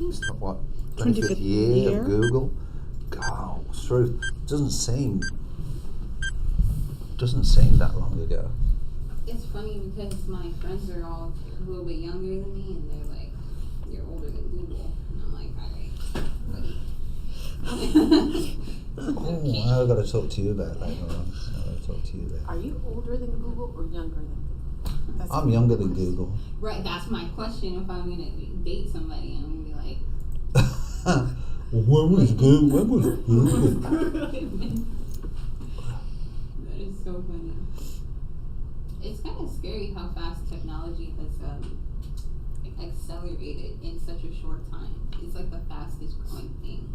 It's not what 25th year of Google. God, truth doesn't seem that long ago. It's funny because my friends are all a little bit younger than me, and they're like, "You're older than Google," and I'm like, "All right, buddy." I've got to talk to you about later on. Are you older than Google or younger than Google? I'm younger than Google. Right, that's my question. If I'm gonna date somebody, I'm gonna be like, when was Google? That is so funny. It's kind of scary how fast technology has accelerated in such a short time. It's like the fastest growing thing.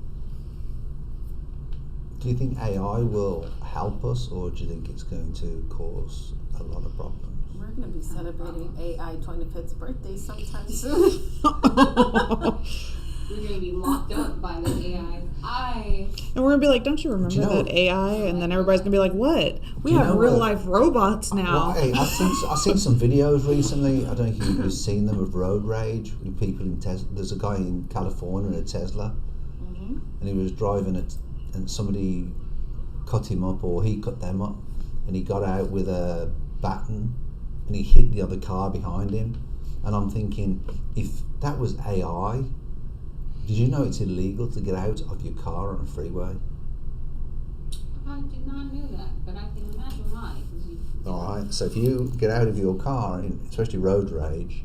Do you think AI will help us, or do you think it's going to cause a lot of problems? We're going to be celebrating AI 25th birthday sometime soon. We're going to be locked up by the AI. And we're going to be like, don't you remember that AI? And then everybody's going to be like, what? We have real life robots now. Hey, I've seen some videos recently. I don't know if you've seen them of road rage with people in Tesla. There's a guy in California in a Tesla, and he was driving it, and somebody cut him up, or he cut them up, and he got out with a baton and he hit the other car behind him. And I'm thinking, if that was AI, did you know it's illegal to get out of your car on a freeway? I did not know that, but I can imagine why. Alright, so if you get out of your car, especially road rage,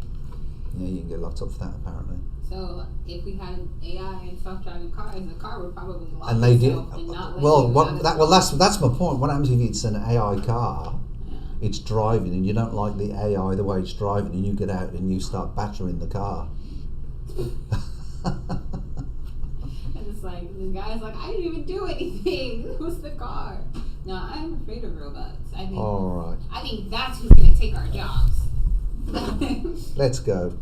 you can get locked up for that apparently. So if we had AI and self-driving cars, the car would probably lock and they itself did. and not let That's my point. What happens if it's an AI car? Yeah. It's driving and you don't like the AI the way it's driving, and you get out and you start battering the car. And it's like the guy's like, I didn't even do anything. It was the car. No, I'm afraid of robots. I think that's who's gonna take our jobs. Let's go.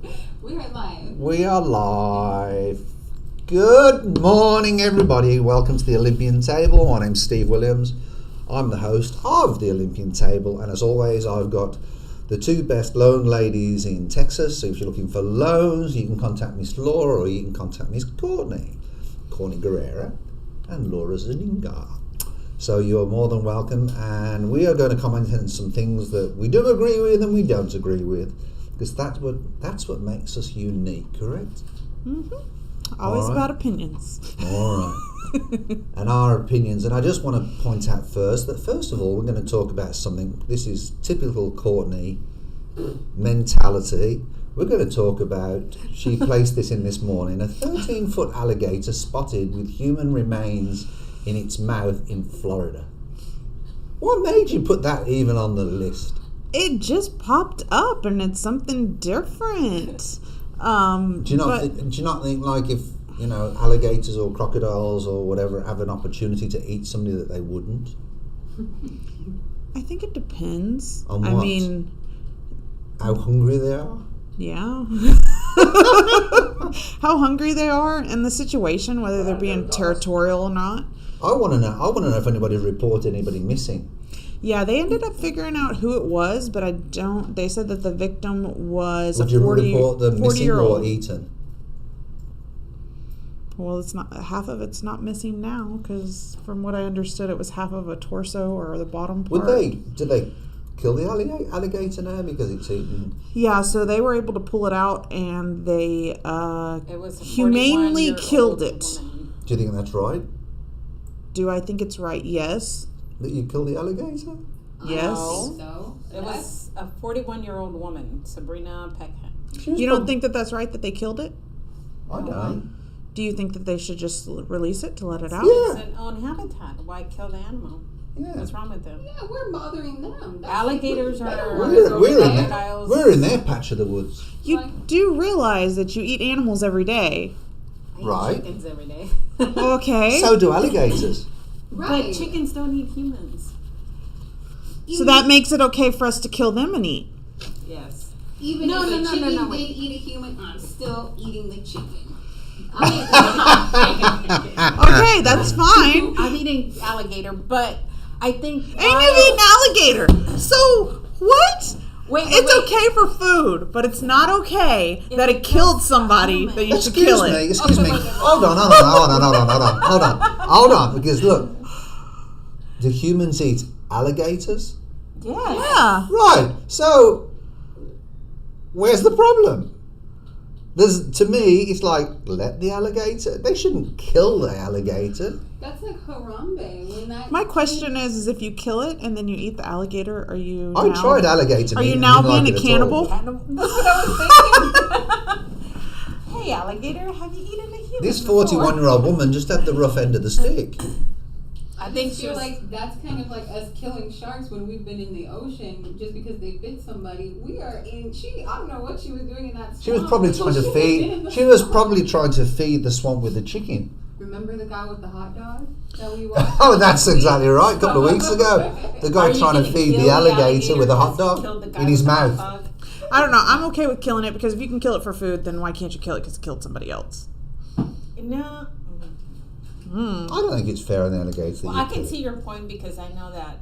We are live. We are live. Good morning, everybody. Welcome to the Olympian Table. My name's Steve Williams. I'm the host of the Olympian Table, and as always, I've got the two best loan ladies in Texas. So if you're looking for loans, you can contact Miss Laura, or you can contact Miss Courtney Guerra, and Laura Zuniga. So you're more than welcome, and we are going to comment on some things that we do agree with and we don't agree with, because that's what makes us unique, correct? Always about opinions. All right. And our opinions. And I just want to point out first that, first of all, we're going to talk about something. This is typical Courtney mentality. We're going to talk about, she placed this in this morning, a 13-foot alligator spotted with human remains in its mouth in Florida. What made you put that even on the list? It just popped up, and it's something different. Do you not think like if alligators or crocodiles or whatever have an opportunity to eat somebody that they wouldn't? I think it depends. On what? I mean, how hungry they are? Yeah. How hungry they are and the situation, whether they're being territorial or not. I want to know if anybody's reported anybody missing. Yeah, they ended up figuring out who it was, but they said that the victim was Would a you report them missing or eaten? Well, it's not half of it's not missing now, because from what I understood, it was half of a torso or the bottom part. Did they kill the alligator now because it's eaten? Yeah, so they were able to pull it out, and they humanely killed it. Woman. Do you think that's right? Do I think it's right? Yes. That you killed the alligator? Yes. So it was a 41-year-old woman, Sabrina Peckham. You don't think that that's right that they killed it? I don't. Do you think that they should just release it to let it out? Yeah. It's an own habitat. Why kill the animal? Yeah. What's wrong with them? yeah, we're bothering them. Alligators are We're in their patch of the woods. You do realize that you eat animals every day. I eat Right. chickens every day. Okay. So do alligators. Right. But chickens don't eat humans. So that makes it okay for us to kill them and eat. Yes. Even if a chicken did eat a human, I'm still eating the chicken. Okay, that's fine. I'm eating alligator, but I think... And you've eaten alligator. So, what? It's okay for food, but it's not okay that it killed somebody that you should kill it. Excuse me. Hold on, because look, do humans eat alligators? Yeah. Right. So, where's the problem? To me, it's like, let the alligator. They shouldn't kill the alligator. That's like Harambe. My question is if you kill it and then you eat the alligator, are you? I tried alligator. Are you now being a cannibal? That's what I was thinking. Hey, alligator, have you eaten a human? This 41-year-old woman just had the rough end of the stick. I think feel like that's kind of like us killing sharks when we've been in the ocean just because they bit somebody. We are in. I don't know what she was doing in that swamp. She was probably trying to feed. She was probably trying to feed the swamp with the chicken. Remember the guy with the hot dog that we watched? Oh, that's exactly right. A couple of weeks ago, the guy trying to feed the alligator with a hot dog in his mouth. I don't know. I'm okay with killing it because if you can kill it for food, then why can't you kill it because it killed somebody else? No. I don't think it's fair on the alligator. Well, I can see your point because I know that,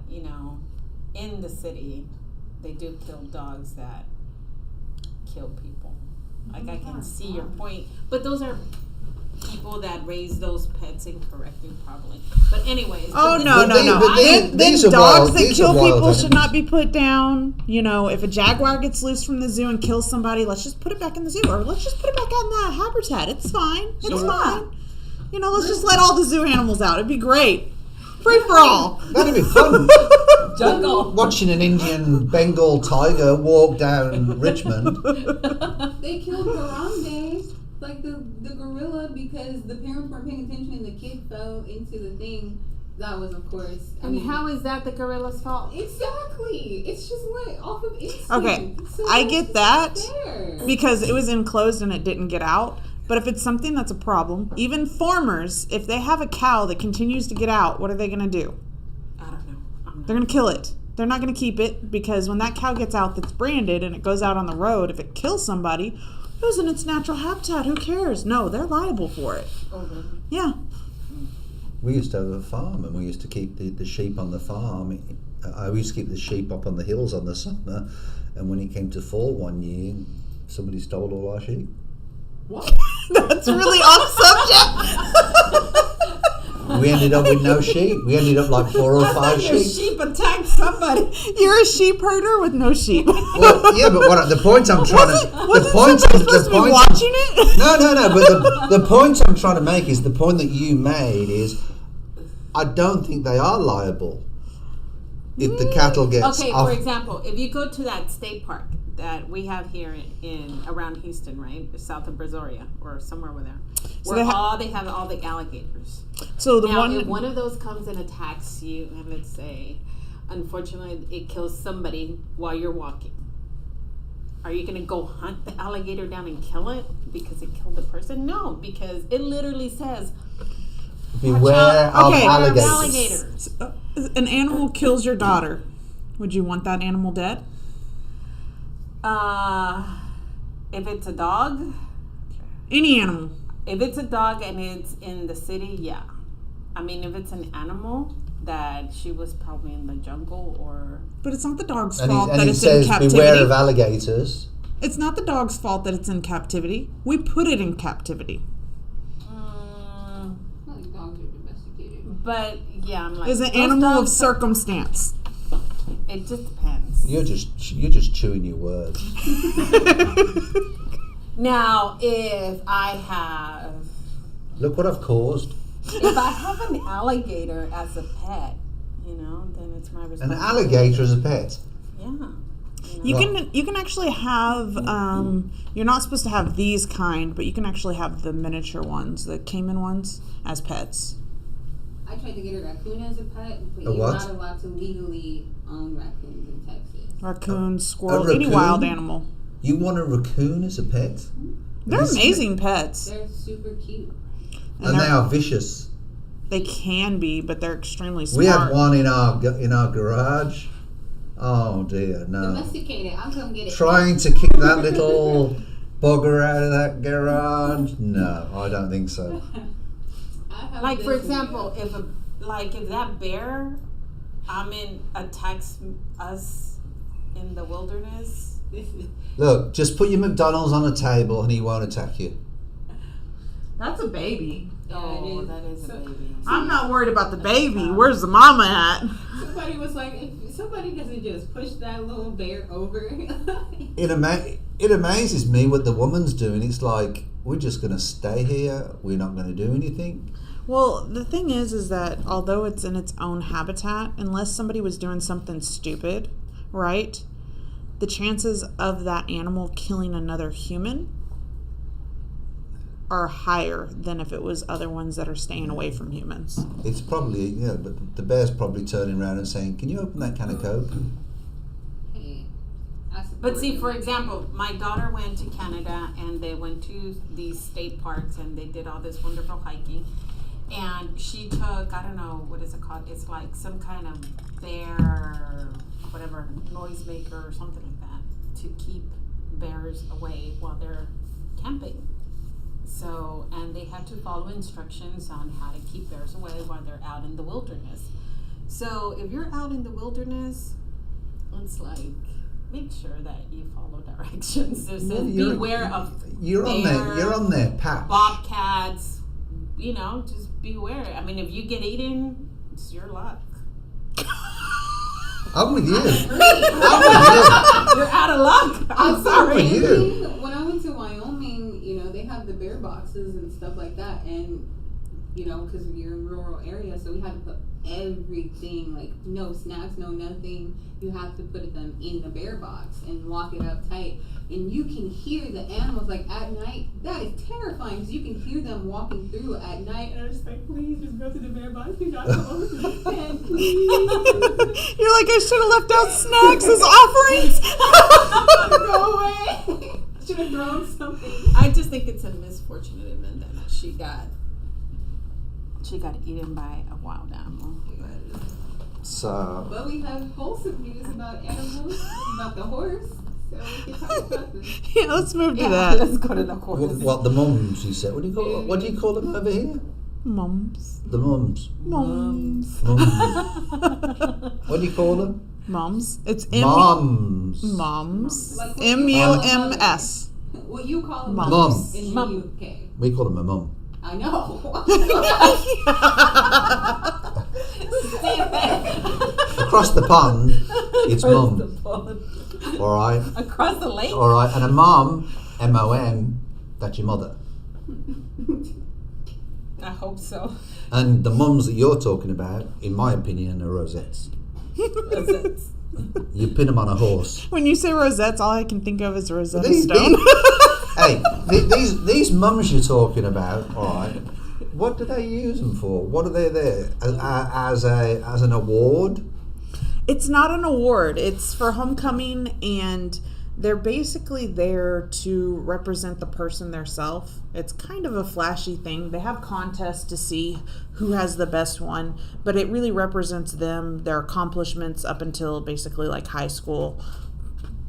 in the city, they do kill dogs that kill people. Like, I can see your point. But those are people that raise those pets incorrectly, probably. But anyways. Oh, no. Then dogs that kill people should not be put down. If a jaguar gets loose from the zoo and kills somebody, let's just put it back in the zoo. Or let's just put it back out in that habitat. It's fine. It's fine. Let's just let all the zoo animals out. It'd be great. Free for all. That'd be fun. Jungle. Watching an Indian Bengal tiger walk down Richmond. They killed Harambe, like the gorilla, because the parents weren't paying attention and the kid fell into the thing. That was, of course. How is that the gorilla's fault? Exactly. It's just like off of instinct. Okay, so I get that because it was enclosed and it didn't get out. But if it's something that's a problem, even farmers, if they have a cow that continues to get out, what are they going to do? I don't know. They're going to kill it. They're not going to keep it because when that cow gets out that's branded and it goes out on the road, if it kills somebody, it was in its natural habitat. Who cares? No, they're liable for it. Okay. Yeah. We used to have a farm and we used to keep the sheep on the farm. I used to keep the sheep up on the hills on the summer, and when it came to fall one year, somebody stole all our sheep. What? That's really off subject. We ended up with no sheep. We ended up like 4 or 5 sheep. Your sheep attacked somebody. You're a sheep herder with no sheep. Well, yeah, but the point I'm trying to... watching it? No, but the point I'm trying to make is the point that you made is I don't think they are liable if the cattle gets off. For example, if you go to that state park that we have here in around Houston, right, south of Brazoria or somewhere over there, where they have all the alligators. So if one of those comes and attacks you, and let's say, unfortunately, it kills somebody while you're walking, are you going to go hunt the alligator down and kill it because it killed the person? No, because it literally says, beware of alligators. An animal kills your daughter. Would you want that animal dead? If it's a dog? Any animal. If it's a dog and it's in the city, yeah. I mean, if it's an animal that she was probably in the jungle or... But it's not the dog's fault that it's in captivity. And he says, beware of alligators. It's not the dog's fault that it's in captivity. We put it in captivity. Dogs are domesticated. But, yeah, I'm like... It's an animal of circumstance. It just depends. You're just chewing your words. Now, if I have... Look what I've caused. If I have an alligator as a pet, then it's my responsibility. An alligator as a pet? Yeah. You can actually have, you're not supposed to have these kind, but you can actually have the miniature ones, the caiman ones, as pets. I tried to get a raccoon as a pet, but you're not allowed to legally own raccoons in Texas. Raccoon, squirrel, any wild animal. You want a raccoon as a pet? They're amazing pets. They're super cute. And they are vicious. They can be, but they're extremely smart. We had one in our garage. Oh dear, no. Domesticated. I'll come get it. Trying to kick that little bugger out of that garage? No, I don't think so. Like, for example, if that bear attacks us in the wilderness. Look, just put your McDonald's on a table and he won't attack you. That's a baby. Oh, that is a baby. I'm not worried about the baby. Where's the mama at? Somebody was like, if somebody doesn't just push that little bear over. It amazes me what the woman's doing. It's like, we're just going to stay here. We're not going to do anything. Well, the thing is that although it's in its own habitat, unless somebody was doing something stupid, right, the chances of that animal killing another human are higher than if it was other ones that are staying away from humans. It's probably, but the bear's probably turning around and saying, can you open that can of Coke? But see, for example, my daughter went to Canada and they went to these state parks and they did all this wonderful hiking. And she took, I don't know, what is it called? It's like some kind of bear, whatever, noisemaker or something like that to keep bears away while they're camping. So, and they had to follow instructions on how to keep bears away while they're out in the wilderness. So, if you're out in the wilderness, it's like, make sure that you follow directions. It says beware of you're on their path. Bobcats, just beware. I mean, if you get eaten, it's your luck. I'm with you. You're out of luck. I'm sorry. When I went to Wyoming, they have the bear boxes and stuff like that, and because you're in rural area, so we had to put everything, like no snacks, no nothing. You have to put them in the bear box and lock it up tight. And you can hear the animals like at night. That is terrifying because you can hear them walking through at night. And I'm just like, please just go to the bear box. Do not come over to the tent, please. You're like, I should have left out snacks as offerings. Go away. Should have thrown something. I just think it's a misfortunate event that she got eaten by a wild animal. So. But we have wholesome news about animals, about the horse. So we can talk about this. Yeah, let's move to that. Let's go to the horse. What the mums, you said? What do you call them over here? Mums. The mums. Mums. What do you call them? Mums. It's Mums. Mums. Like M-U-M-S. What you call them Mums. in the UK. We call them a mum. I know. Across the pond, it's mum. All right. Across the lake. All right, and a mum, M-O-M, that's your mother. I hope so. And the mums that you're talking about, in my opinion, are rosettes. Rosettes. You pin them on a horse. When you say rosettes, all I can think of is Rosetta Stone. Hey, these mums you're talking about, all right, what do they use them for? What are they there? As an award? It's not an award. It's for homecoming, and they're basically there to represent the person theirself. It's kind of a flashy thing. They have contests to see who has the best one, but it really represents them, their accomplishments up until basically like high school,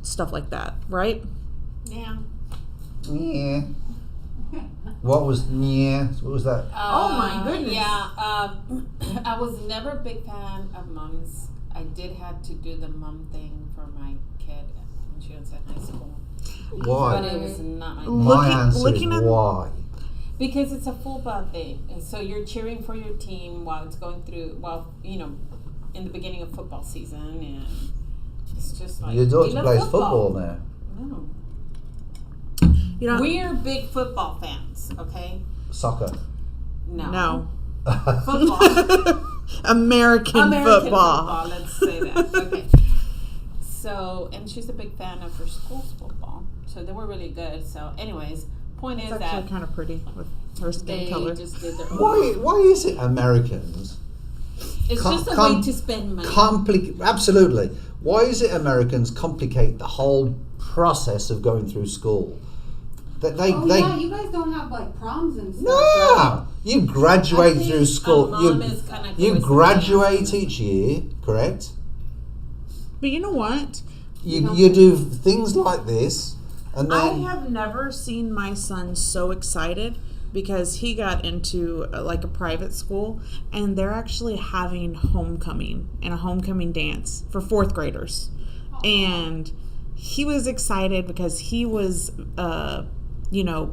stuff like that, right? Yeah. Yeah. What was that? Oh my goodness. Yeah. I was never a big fan of mums. I did have to do the mum thing for my kid when she was in high school. Why? But it was not my My answer is why. Because it's a football thing. And so you're cheering for your team while it's going through, in the beginning of football season. And it's just like, your daughter plays football now. No. You know, We're big football fans, okay? Soccer. No. No. Football. American football. Let's say that. Okay. So, and she's a big fan of her school's football. So they were really good. So, anyways, point It's is actually that kind of pretty with her skin they color. just did their own. Why is it Americans? It's just a way to spend money. Absolutely. Why is it Americans complicate the whole process of going through school? Yeah, you guys don't have like proms and stuff. No, right? you graduate through school. You graduate each year, correct? But you know what? You do things like this, and then I have never seen my son so excited because he got into like a private school, and they're actually having homecoming and a homecoming dance for 4th graders. And he was excited because he was,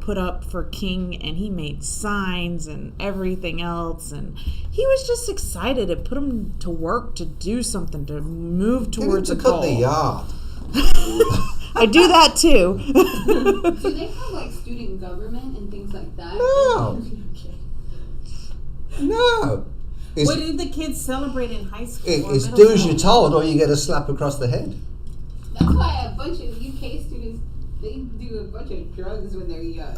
put up for king, and he made signs and everything else. And he was just excited. It put him to work to do something, to move towards a goal. Cut the yard. I do that too. Do they have like student government and things like that? No. No. What do the kids celebrate in high school? It's do as you're told, or you get a slap across the head. That's why a bunch of UK students, they do a bunch of drugs when they're young.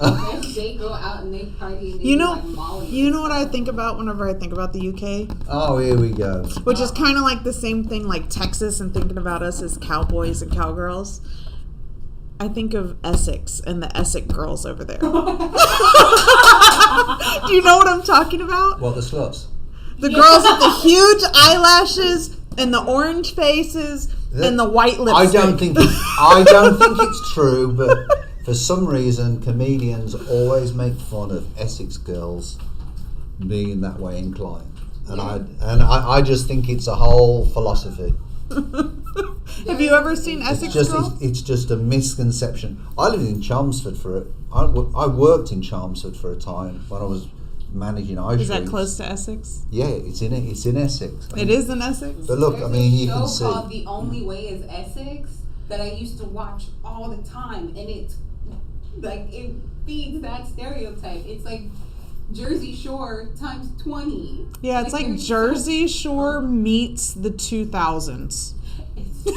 They go out and they party and they do like Molly. You know what I think about whenever I think about the UK? Oh, here we go. Which is kind of like the same thing like Texas and thinking about us as cowboys and cowgirls. I think of Essex and the Essex girls over there. Do you know what I'm talking about? Well, the sluts. The girls with the huge eyelashes and the orange faces and the white lipstick. I don't think it's true, but for some reason, comedians always make fun of Essex girls being that way inclined, and I just think it's a whole philosophy. Have you ever seen Essex girls? It's just a misconception. I lived in Chelmsford I worked in Chelmsford for a time when I was managing ice. Is that close to Essex? Yeah, it's in Essex. It is in Essex? But look, There's you a can show see. called The Only Way is Essex that I used to watch all the time, and it's like it feeds that stereotype. It's like Jersey Shore times 20. Yeah, it's like Jersey Shore meets the 2000s. It's so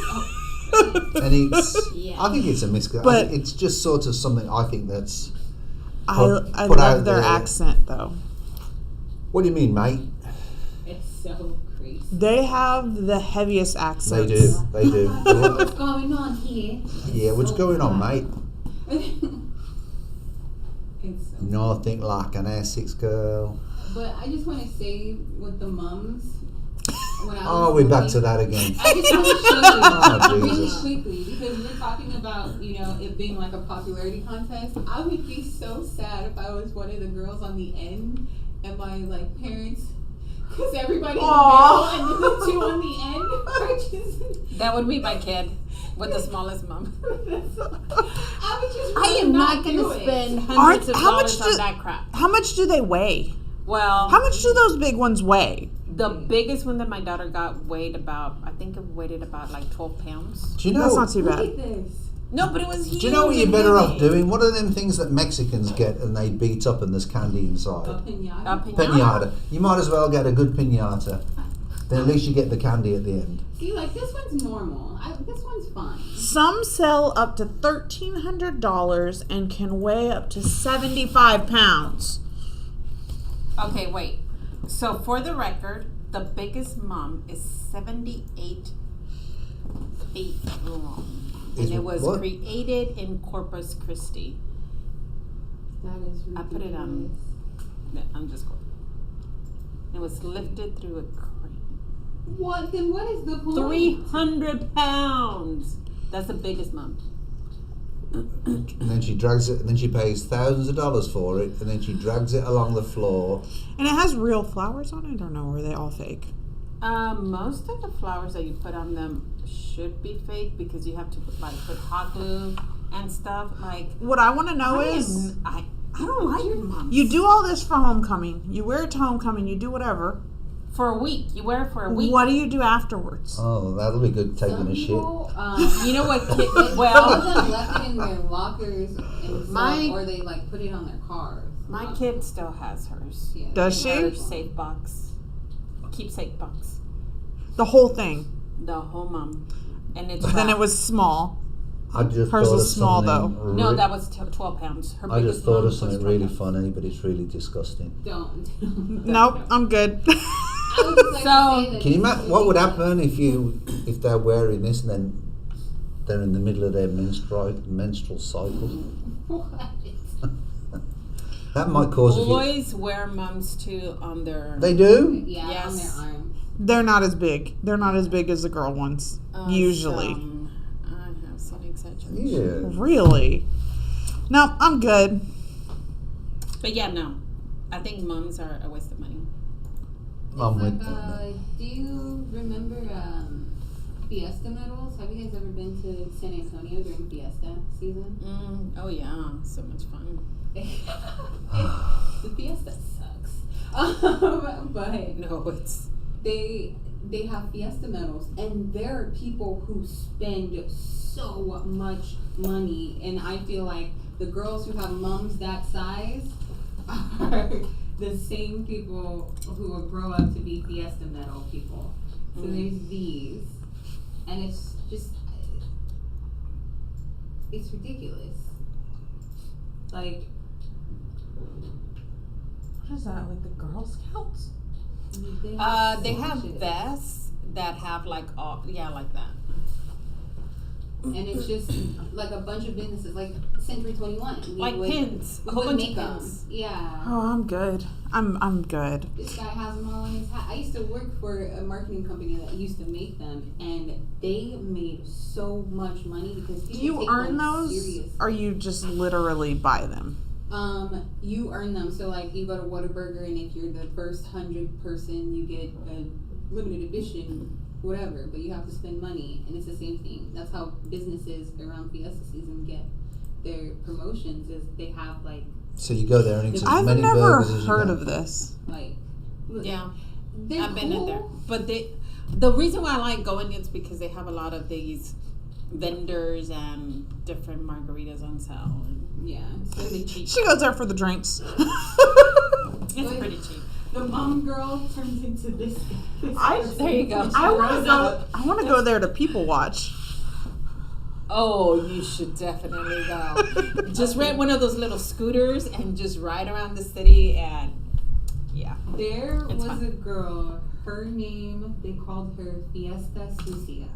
And it's, Yeah. I think it's a But- it's just sort of something I think that's. I put out love their there. accent, though. What do you mean, mate? it's so crazy. They have the heaviest accents. They do. What's going on here? Yeah, what's So going on, bad. mate? It's so Nothing like an Essex girl. But I just want to say with the mums. When I Oh, was we're back to working- that again. I just want to show you Oh, really Jesus. quickly because we're talking about, it being like a popularity contest. I would be so sad if I was one of the girls on the end and my like parents, because everybody in the middle and then the two on the end are just. That would be my kid with the smallest mom. I would just. I really am not do going to it. spend hundreds of how much dollars on that crap. How much do they weigh? Well, How much do those big ones weigh? the biggest one that my daughter got weighed about, I think it weighed about like 12 pounds. Do you know? That's not too Look bad. at this. No, but it was huge. Do you know what you're and better off heavy. doing? What are them things that Mexicans get and they beat up and there's candy inside? A pinata. A pinata. Pinata. You might as well get a good pinata. Then at least you get the candy at the end. See, like this one's normal. This one's fine. Some sell up to $1,300 and can weigh up to 75 pounds. Okay, wait. So for the record, the biggest mom is 78 feet long. Is And it was what? created in Corpus Christi. That is ridiculous. I put it on. I'm just going. It was lifted through a crane. What? Then what is the point? 300 pounds. That's the biggest mom. And then she drags it, and then she pays thousands of dollars for it, and then she drags it along the floor. And it has real flowers on it, or no? Or are they all fake? Most of the flowers that you put on them should be fake because you have to put hot glue and stuff. Like What I want to know I is, don't like moms. you do all this for homecoming. You wear it to homecoming. You do whatever. For a week. You wear it for a week. What do you do afterwards? Oh, that'll be good taking Some a shit. people, You know what? some of Well, them left it in their lockers and My- or they like put it on their cars. my kid still has hers. Yeah. Does she? Her safe box. Keepsake box. The whole thing. The whole mom. And it's Then it wrapped. was small. I just Hers thought was of small, something No, re- that was 12 pounds. Her I biggest just thought mom of was something 12 really pounds. funny, but it's really disgusting. Don't. Nope, I'm good. I would just like So- to say that Can you this imagine is what would illegal. happen if they're wearing this and then they're in the middle of their menstrual cycle? What? That might cause a few. Boys wear mums too on their. They do? Yeah, Yes. on their arm. They're not as big. They're not as big as the girl ones. Usually. I have some exaggeration. Yeah. Really? No, I'm good. But yeah, no. I think mums are a waste of money. I'm It's with like, do you remember Fiesta medals. Have you guys ever been to San Antonio during Fiesta season? Oh yeah, so much fun. The Fiesta sucks. But No, it's they have Fiesta medals, and there are people who spend so much money, and I feel like the girls who have mums that size are the same people who will grow up to be Fiesta medal people. So there's these, and it's just, it's ridiculous. Like, What is that? Like the Girl Scouts? they so have much. vests that have like like that. And it's just like a bunch of businesses, like Century 21. Like pins, a We whole would bunch make of them. pins. Yeah. Oh, I'm good. I'm good. This guy has them all in his hat. I used to work for a marketing company that used to make them, and they made so much money because people Do you take earn them those, seriously. or you just literally buy them? You earn them. So like you go to Whataburger, and if you're the first 100 person, you get a limited edition, whatever. But you have to spend money, and it's the same thing. That's how businesses around Fiesta season get their promotions. Is they have like So you go there and eat as I've many never burgers as you heard can. of this. Yeah, they're I've been in there. cool. But the reason why I like going is because they have a lot of these vendors and different margaritas on sale. And Yeah, it's really cheap. She goes there for the drinks. It's pretty cheap. the mom girl turns into this. There you go. I want to go there to people watch. Oh, you should definitely go. Just rent one of those little scooters and just ride around the city, and yeah. There It's was fun. a girl. Her name, they called her Fiesta Sucia.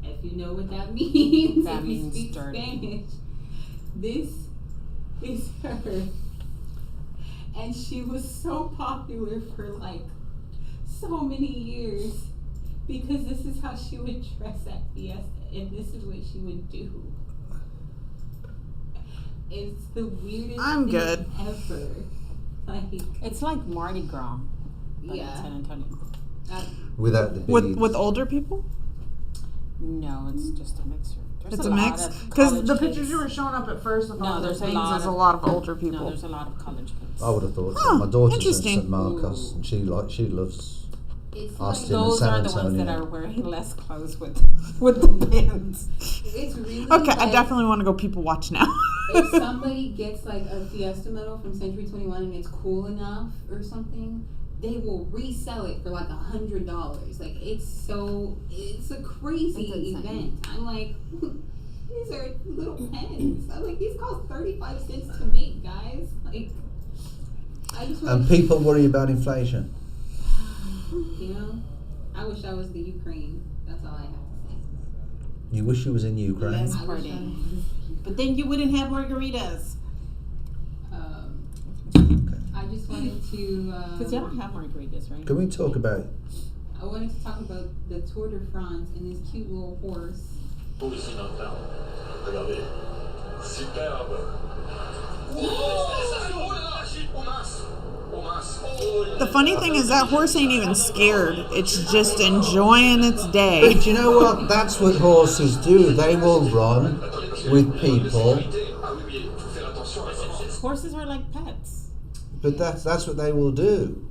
If you know what that means, That if you means speak dirty. Spanish, this is her. And she was so popular for like so many years because this is how she would dress at Fiesta, and this is what she would do. It's the weirdest I'm thing good. ever. Like, It's like Mardi Gras, but in yeah. San Antonio. Without the beads. With older people? No, it's just a mixture. There's It's a lot mix? of Because college the kids. pictures you were showing up at first with No, all the there's a things, lot there's a of- lot of older people. No, there's a lot of college kids. I would have thought so. Huh, My daughter's in interesting. St. Marcos, and she loves It's Austin like, and Those San are the ones that Antonio. are wearing less clothes with the bands. it's really Okay, I like, definitely want to go people watch now. if somebody gets like a Fiesta medal from Century 21 and it's cool enough or something, they will resell it for like $100. Like it's a crazy That's insane. event. I'm like, these are little pens. I'm like, these cost 35 cents to make, guys. Like, I just want And people worry about inflation. you know, I wish I was the Ukraine. That's all I have to say. You wish you was in Ukraine. Yes. I wish Party. I was But then you wouldn't have margaritas. I just wanted to. Because y'all don't have margaritas, right? Can we talk about I wanted to talk about the Tour de France and this cute little horse. Regardez. Superbe. The funny thing is that horse ain't even scared. It's just enjoying its day. But you know what? That's what horses do. They will run with people, Horses are like pets. but that's what they will do.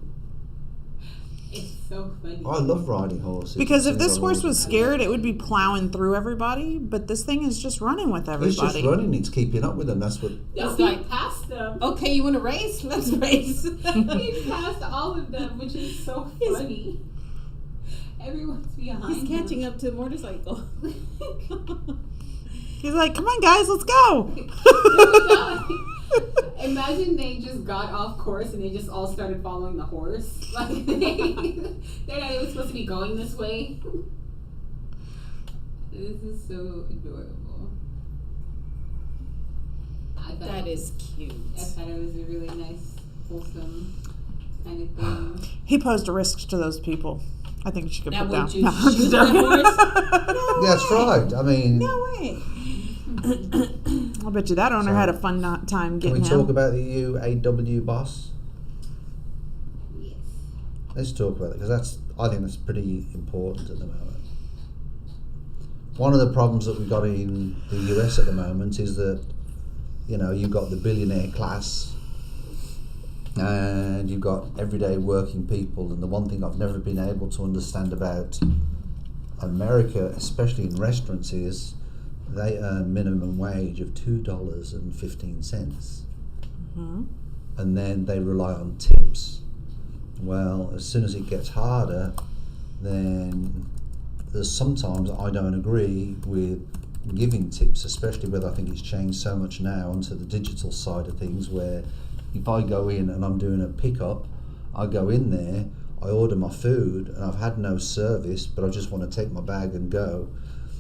It's so funny. I love riding horses. Because if It's this all horse was horses. scared, it would be plowing through everybody. But this thing is just running with It's everybody. just running. It's keeping up with them. That's what. Y'all It's beat like- past them. Okay, you want to race? Let's race. He passed all of them, which is so funny. Everyone's behind. He's catching up to the motorcycle. He's like, come on, guys, let's go. Imagine they just got off course and they just all started following the horse. Like they're not even supposed to be going this way. This is so adorable. That is cute. I thought it was a really nice, wholesome kind of thing. He posed a risk to those people. I think she could Now put down. would you No, I'm shoot just that joking. horse? That's right. I mean, No way. I bet you that owner So, had a fun time can we getting talk him. about the UAW boss? Yes. Let's talk about it because I think that's pretty important at the moment. one of the problems that we've got in the US at the moment is that, you know, you've got the billionaire class and you've got everyday working people. And the one thing I've never been able to understand about America, especially in restaurants, is they earn minimum wage of $2.15. And then they rely on tips. Well, as soon as it gets harder, then there's sometimes I don't agree with giving tips, especially whether I think it's changed so much now onto the digital side of things, where if I go in and I'm doing a pickup, I go in there, I order my food, and I've had no service, but I just want to take my bag and go.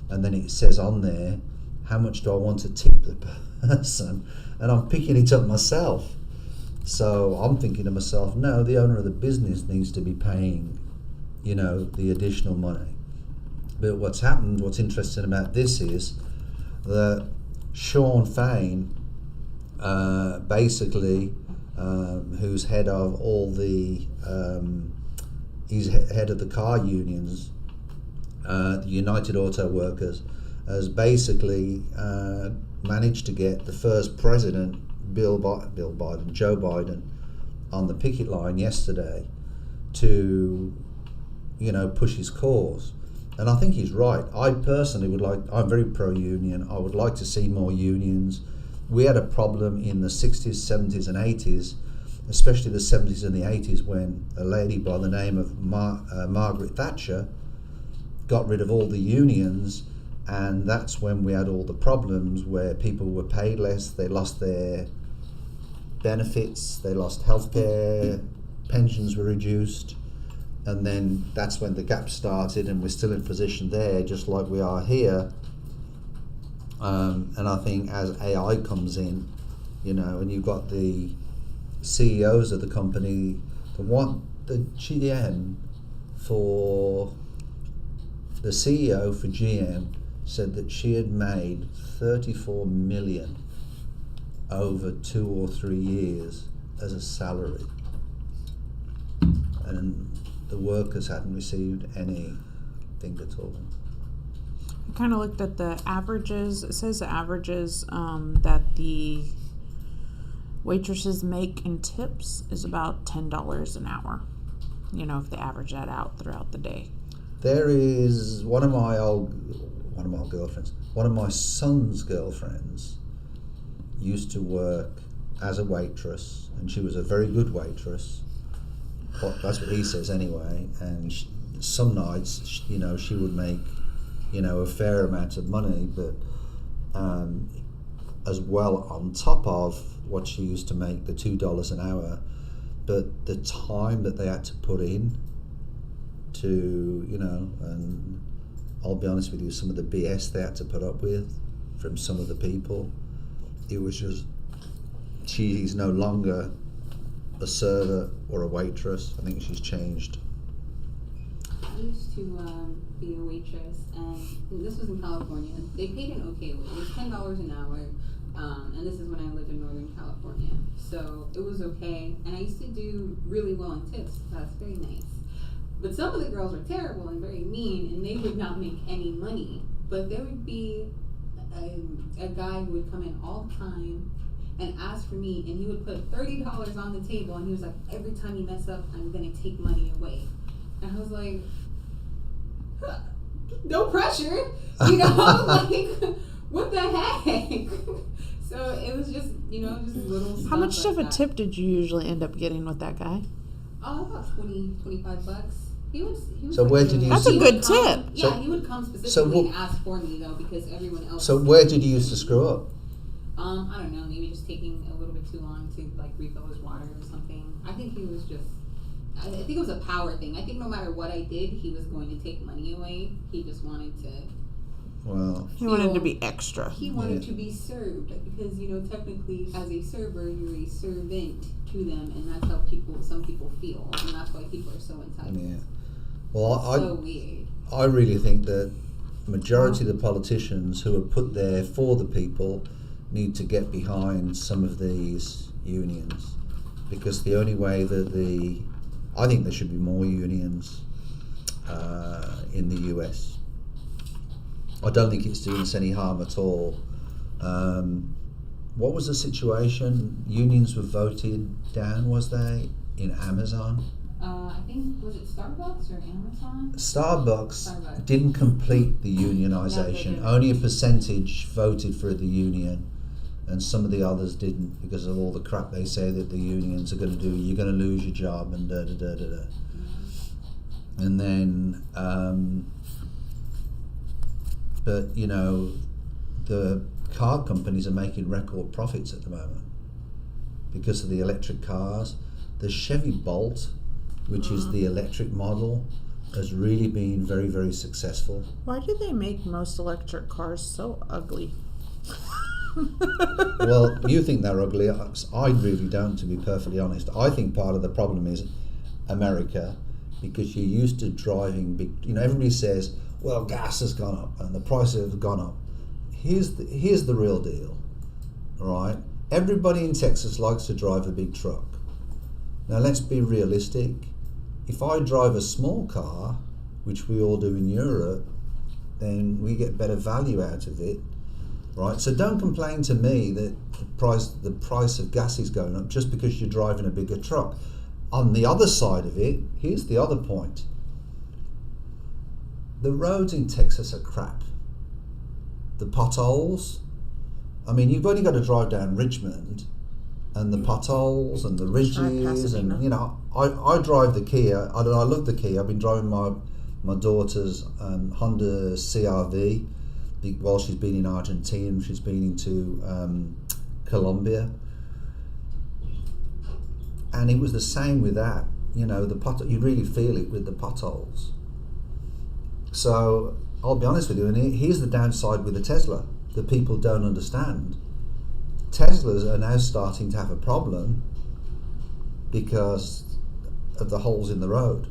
And then it says on there, how much do I want to tip the person? And I'm picking it up myself. So I'm thinking to myself, no, the owner of the business needs to be paying, you know, the additional money. But what's happened, what's interesting about this is that Sean Fain, basically, who's head of all the, he's head of the car unions, the United Auto Workers, has basically managed to get the first president, Joe Biden, on the picket line yesterday to, you know, push his cause. And I think he's right. I personally I'm very pro-union. I would like to see more unions. We had a problem in the 60s, 70s and 80s, especially the 70s and the 80s, when a lady by the name of Margaret Thatcher got rid of all the unions, and that's when we had all the problems where people were paid less, they lost their benefits, they lost healthcare, pensions were reduced, and then that's when the gap started, and we're still in position there, just like we are here. And I think as AI comes in, you know, and you've got the CEOs of the company, the CEO for GM said that she had made 34 million over 2 or 3 years as a salary, and the workers hadn't received anything at all. I kind of looked at the averages. It says the averages that the waitresses make in tips is about $10 an hour, you know, if they average that out throughout the day. There is one of my son's girlfriends used to work as a waitress, and she was a very good waitress. That's what he says anyway. And some nights, you know, she would make, you know, a fair amount of money, but as well on top of what she used to make, the $2 an hour, but the time that they had to put in to, you know, and I'll be honest with you, some of the BS they had to put up with from some of the people, it was just, she's no longer a server or a waitress. I think she's changed. I used to be a waitress, and this was in California. They paid an okay wage. It was $10 an hour, and this is when I lived in Northern California. So it was okay, and I used to do really well on tips. That's very nice. But some of the girls were terrible and very mean, and they would not make any money. But there would be a guy who would come in all the time and ask for me, and he would put $30 on the table, and he was like, every time you mess up, I'm going to take money away. And I was like, no pressure, you know, like, what the heck? So it was just, you know, just little stuff. How much like of a that. tip did you usually end up getting with that guy? Oh, about $25. He was So like, where did you That's a good tip. Yeah, So- he would come specifically so and ask for me, though, because everyone else. So where did you used to screw up? I don't know, maybe just taking a little bit too long to like refill his water or something. I think he was just, I think it was a power thing. I think no matter what I did, he was going to take money away. He just wanted to. Well, He wanted to be extra. He wanted to be served because, you know, technically as a server, you're a servant to them, and that's how some people feel, and that's why people are so entitled. yeah. Well, So weird. I really think that majority of the politicians who are put there for the people need to get behind some of these unions, because the only way that I think there should be more unions in the US. I don't think it's doing us any harm at all. What was the situation? Unions were voted down, was they, in Amazon? I think, was it Starbucks or Amazon? Starbucks didn't complete the unionisation. No, Only a percentage voted for the union, and some of the others didn't because of all the crap they say that the unions are going to do. You're going to lose your job and da da da da da. And then, but you know, the car companies are making record profits at the moment because of the electric cars. The Chevy Bolt, which is the electric model, has really been very, very successful. Why do they make most electric cars so ugly? Well, you think they're ugly. I really don't, to be perfectly honest. I think part of the problem is America, because you're used to driving big. You know, everybody says, "Well, gas has gone up and the prices have gone up." Here's the real deal, all right? Everybody in Texas likes to drive a big truck. Now, let's be realistic. If I drive a small car, which we all do in Europe, then we get better value out of it, right? So don't complain to me that the price of gas is going up just because you're driving a bigger truck. On the other side of it, here's the other point. The roads in Texas are crap. The potholes, I mean, you've only got to drive down Richmond and the potholes and the ridges, and you know, I drive the Kia. I love the Kia. I've been driving my daughter's Honda CR-V while she's been in Argentina. She's been into Colombia, and it was the same with that. You know, you really feel it with the potholes. So I'll be honest with you, and here's the downside with the Tesla that people don't understand. Teslas are now starting to have a problem because of the holes in the road.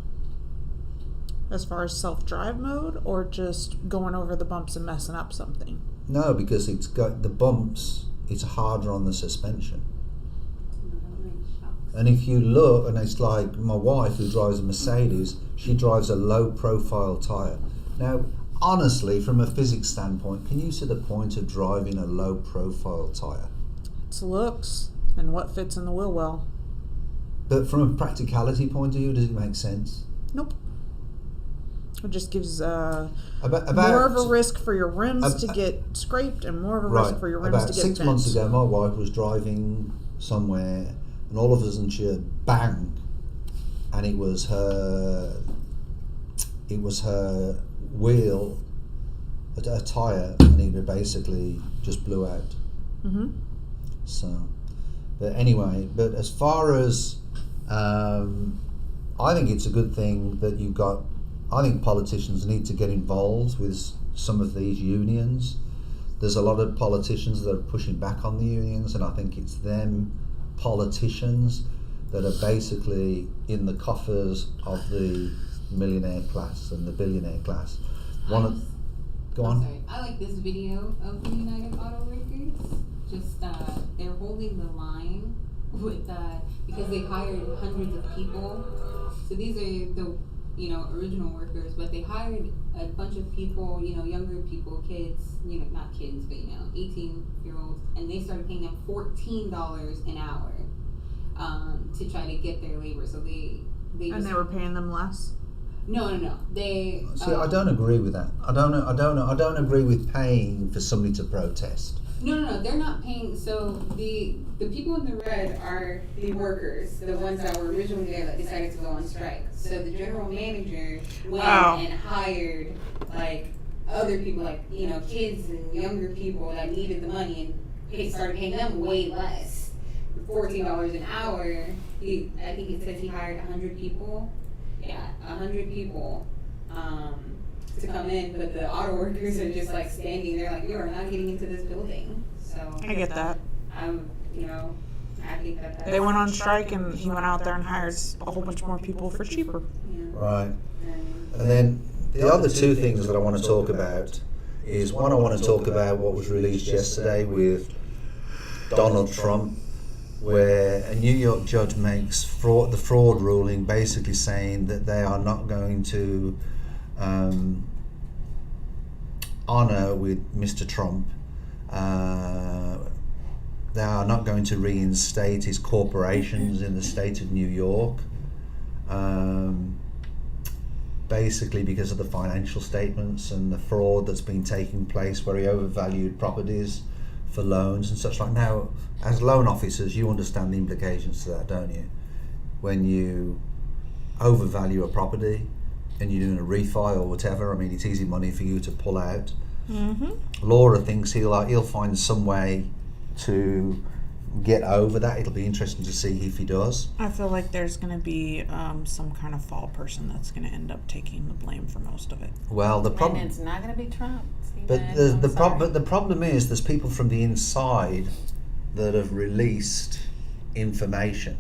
As far as self-drive mode, or just going over the bumps and messing up something? No, because it's got the bumps, it's harder on the suspension. And if you look, and it's like my wife who drives a Mercedes, she drives a low-profile tyre. Now, honestly, from a physics standpoint, can you see the point of driving a low-profile tyre? It's looks and what fits in the wheel well. But from a practicality point of view, does it make sense? Nope. It just gives more about of a risk for your rims to get scraped and more of a risk for your rims to get bent. About 6 months ago, my wife was driving somewhere, and all of a sudden she heard bang, and it was her wheel, a tyre, and it basically just blew out. Mm-hmm. So, but anyway, but as far as I think it's a good thing that you've got. I think politicians need to get involved with some of these unions. There's a lot of politicians that are pushing back on the unions, and I think it's them politicians that are basically in the coffers of the millionaire class and the billionaire class. Go on. Sorry. I like this video of the United Auto Workers. Just they're holding the line with because they hired hundreds of people. So these are the original workers, but they hired a bunch of people, younger people, kids, not kids, but 18-year-olds, and they started paying them $14 an hour to try to get their labor. So they were paying them less. No. They see. I don't agree with that. I don't agree with paying for somebody to protest. No, they're not paying. So the people in the red are the workers, the ones that were originally there that decided to go on strike. So the general manager went and hired other people, kids and younger people that needed the money, and started paying them way less, $14 an hour. I think it says he hired 100 people. Yeah, 100 people. To come in, but the auto workers are just standing there you are not getting into this building. So I get that. I think that they went on strike, and he went out there and hired a whole bunch more people for cheaper. Yeah. Right. And then the other two things that I want to talk about is, one, I want to talk about what was released yesterday with Donald Trump, where a New York judge makes the fraud ruling, basically saying that they are not going to honour with Mr. Trump. They are not going to reinstate his corporations in the state of New York, basically because of the financial statements and the fraud that's been taking place where he overvalued properties for loans and such like. Now, as loan officers, you understand the implications to that, don't you? When you overvalue a property and you're doing a refi or whatever, I mean, it's easy money for you to pull out. Laura thinks he'll find some way to get over that. It'll be interesting to see if he does. I feel like there's going to be some kind of fall person that's going to end up taking the blame for most of it. Well, the problem, And it's not going to be Trump. but the problem is there's people from the inside that have released information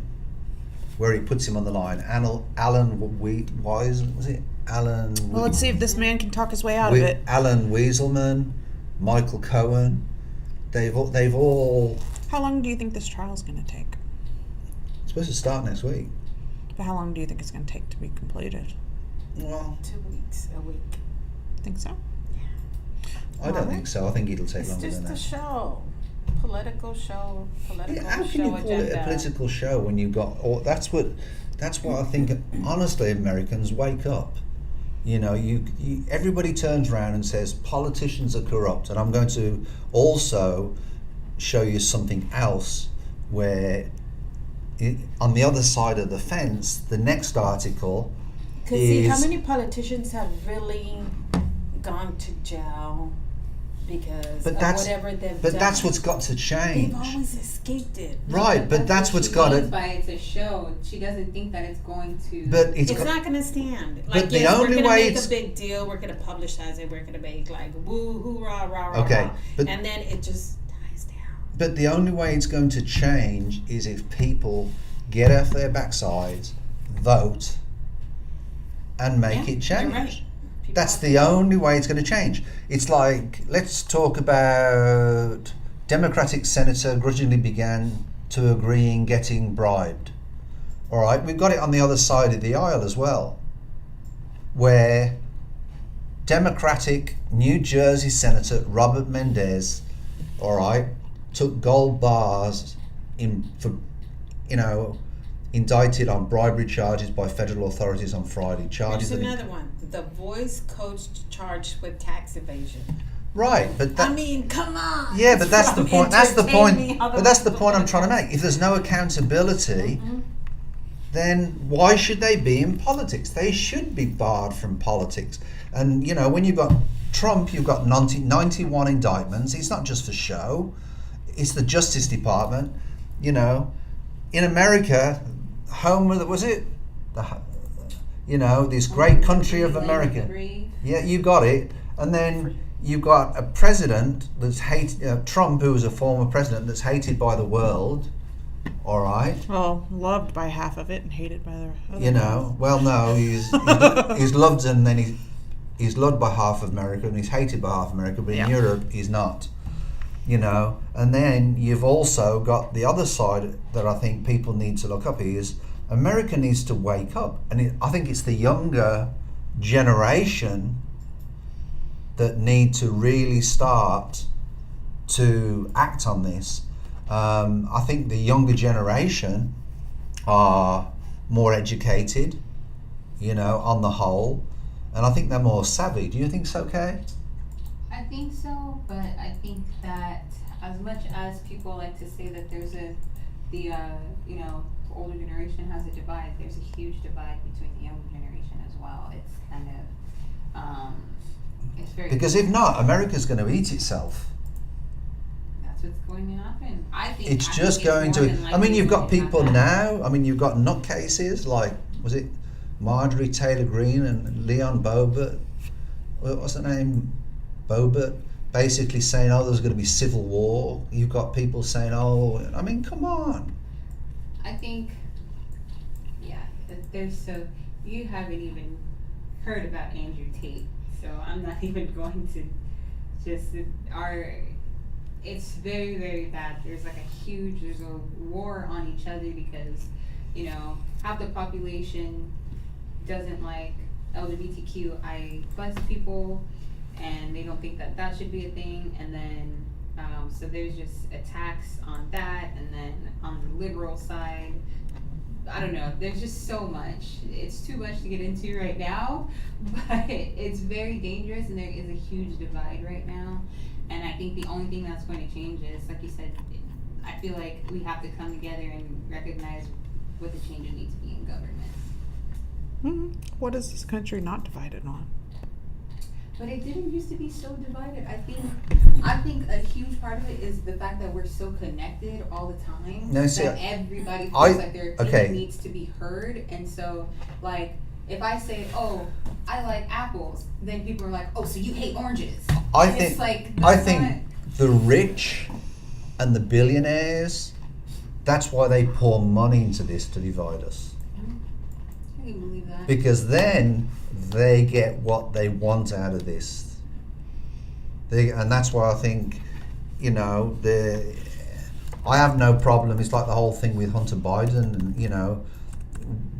where he puts him on the line. Alan Wise, was it? Alan. Well, let's see if this man can talk his way out of it. Alan Wieselman, Michael Cohen. They've all. How long do you think this trial's going to take? It's supposed to start next week. But how long do you think it's going to take to be completed? Well, 2 weeks, a week. Think so? I don't think so. I think it'll take It's longer just than a that. show. Political show. Political Yeah, how can show you call agenda. it a political show when you've got? That's what I think. Honestly, Americans, wake up. You know, you everybody turns around and says politicians are corrupt, and I'm going to also show you something else where, on the other side of the fence, the next article Because see, how many politicians have really gone to jail because of whatever they've done? But that's what's got to change. They've always escaped it. Right, but that's what's got to. By it's a show. She doesn't think that it's going to. But It's not going to stand. But Like, the yes, only we're going way to make it's- a big deal. We're going to publicize it. We're going to make like woo, hoorah, rah, rah, Okay, rah. but- And then it just dies down. But the only way it's going to change is if people get off their backsides, vote, and make it change. You're right. People That's have the only way it's going to change. It's like, let's talk about Democratic senator grudgingly began to agree in getting bribed. All right, we've got it on the other side of the aisle as well, where Democratic New Jersey Senator Robert Mendez, all right, took gold bars indicted on bribery charges by federal authorities on Friday. Charges Here's that another one. The voice coach charged with tax evasion. right, but that, I mean, come on. yeah, but that's the point. That's the point. Entertain me, But that's the otherwise point I'm we're trying to gonna- make. If there's no accountability, then why should they be in politics? They should be barred from politics. And you know, when you've got Trump, you've got 91 indictments. It's not just for show. It's the Justice Department. You know, in America, home of was it? This great country of America. Yeah, you got it. And then you've got a president that's hated, Trump, who was a former president that's hated by the world. All right. Well, loved by half of it and hated by the other. You know, well, no, he's loved, and then he's loved by half of America and he's hated by half of America, but in Europe he's not. You know, and then you've also got the other side that I think people need to look up is America needs to wake up, and I think it's the younger generation that need to really start to act on this. I think the younger generation are more educated, you know, on the whole, and I think they're more savvy. Do you think so, Kay? I think so, but I think that as much as people like to say that there's the older generation has a divide, there's a huge divide between the younger generation as well. It's kind of, it's very... Because if not, America's going to eat itself. That's what's going to happen. I think It's just going to... I mean, you've got people now, I mean, you've got nutcases like, was it Marjorie Taylor Greene and Leon Bobert? What's her name? Bobert, basically saying, oh, there's going to be civil war. You've got people saying, oh, I mean, come on. I think, you haven't even heard about Andrew Tate, so I'm not even going to it's very, very bad. There's a war on each other because, you know, half the population doesn't like LGBTQI plus people. and they don't think that that should be a thing. And then so there's just attacks on that, and then on the liberal side, I don't know, there's just so much. It's too much to get into right now, but it's very dangerous, and there is a huge divide right now. And I think the only thing that's going to change is, like you said, I feel like we have to come together and recognize what the changes need to be in government. Mm-hmm. What is this country not divided on? But it didn't used to be so divided. I think a huge part of it is the fact that we're so connected all the time. No, see, that everybody feels like their opinion needs to be heard. And so, like, if I say, "Oh, I like apples," then people are like, "Oh, so you hate oranges?" I think the rich and the billionaires, that's why they pour money into this, to divide us. I can believe that. Because then they get what they want out of this. And that's why I think, I have no problem. It's like the whole thing with Hunter Biden, and,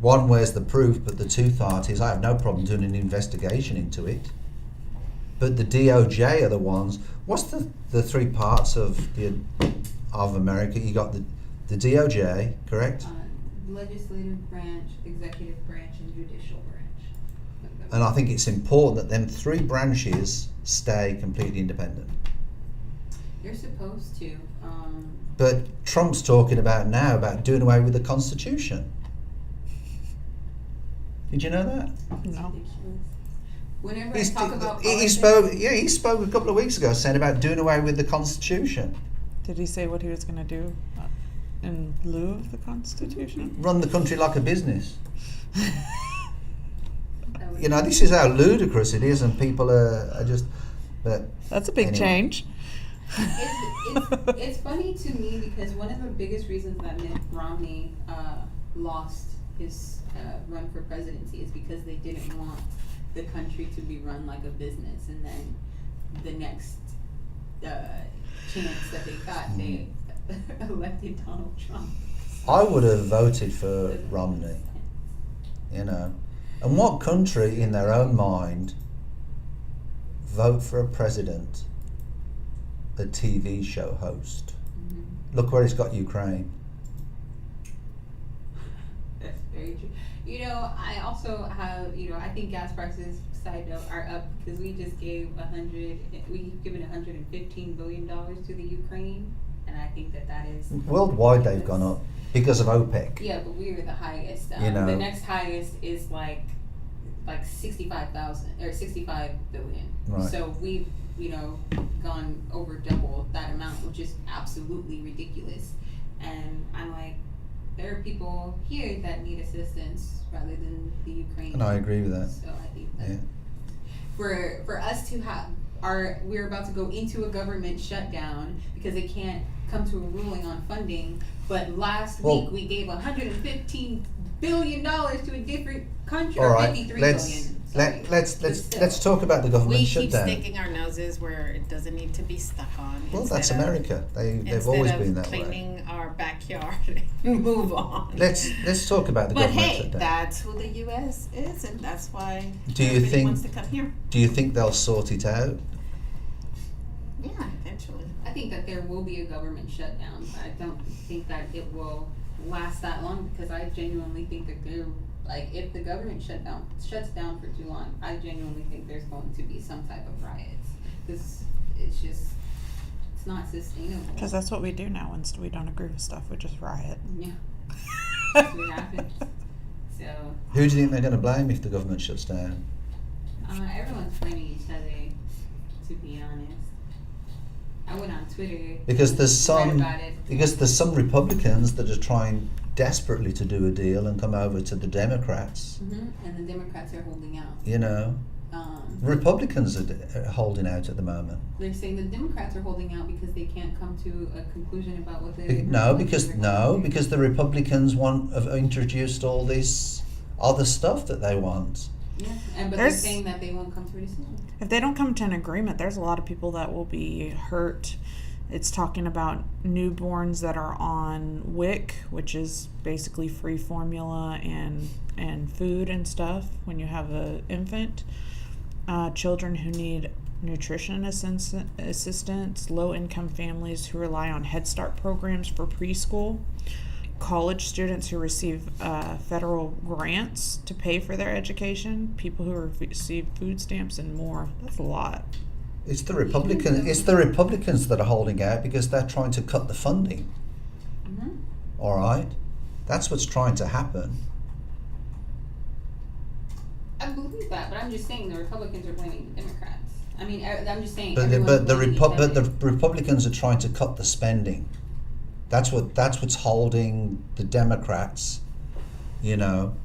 one, where's the proof? But the two thought is, I have no problem doing an investigation into it. But the DOJ are the ones. What's the three parts of America? You got the DOJ, correct? Legislative branch, executive branch, and judicial branch. And I think it's important that them three branches stay completely independent. You're supposed to. But Trump's talking about now about doing away with the Constitution. Did you know that? No. Whenever I talk about he spoke a couple of weeks ago saying about doing away with the Constitution. Did he say what he was going to do in lieu of the Constitution? Run the country like a business. This is how ludicrous it is, and people are just. But that's a big change. It's funny to me because one of the biggest reasons that Mitt Romney lost his run for presidency is because they didn't want the country to be run like a business, and then the next chance that they got, they elected Donald Trump. I would have voted for Romney, And what country in their own mind vote for a president, a TV show host? Mm-hmm. Look where it's got Ukraine. That's very true. I also have, I think gas prices, side note, are up because we've given $115 billion to the Ukraine, and I think that is worldwide. They've gone up because of OPEC. Yeah, but we were the highest. The next highest is like 65,000 or 65 billion. Right. So we've gone over double that amount, which is absolutely ridiculous. And I'm like, there are people here that need assistance rather than the Ukraine. And I agree with that. So I think that for us to have we're about to go into a government shutdown because they can't come to a ruling on funding. But last week we gave $115 billion to a different country, or $53 billion. Let's talk about the government shutdown. We keep sticking our noses where it doesn't need to be stuck on. Well, that's America. They've always been that way. Instead of cleaning our backyard and move on. Let's talk about the government shutdown. But hey, that's who the U.S. is, and that's why everybody wants to come here. Do you think they'll sort it out? Yeah, eventually. I think that there will be a government shutdown, but I don't think that it will last that long because I genuinely think that if the government shuts down for too long, I genuinely think there's going to be some type of riots. Because it's not sustainable. Because that's what we do now. When we don't agree with stuff, we just riot. Yeah. That's what happens. So. Who do you think they're going to blame if the government shuts down? Everyone's blaming each other, to be honest. I went on Twitter. Because there's some Republicans that are trying desperately to do a deal and come over to the Democrats. Mm-hmm. And the Democrats are holding out. Republicans are holding out at the moment. They're saying the Democrats are holding out because they can't come to a conclusion about what they because the Republicans have introduced all this other stuff that they want. Yeah, but they're saying that they won't come to a decision. If they don't come to an agreement, there's a lot of people that will be hurt. It's talking about newborns that are on WIC, which is basically free formula and food and stuff when you have an infant. Children who need nutrition assistants, low-income families who rely on Head Start programs for preschool, college students who receive federal grants to pay for their education, people who receive food stamps, and more. That's a lot. It's the Republicans that are holding out because they're trying to cut the funding. Mm-hmm. All right, that's what's trying to happen. I believe that, but I'm just saying the Republicans are blaming the Democrats. I mean, I'm just saying. But the Republicans are trying to cut the spending. That's what's holding the Democrats, you know.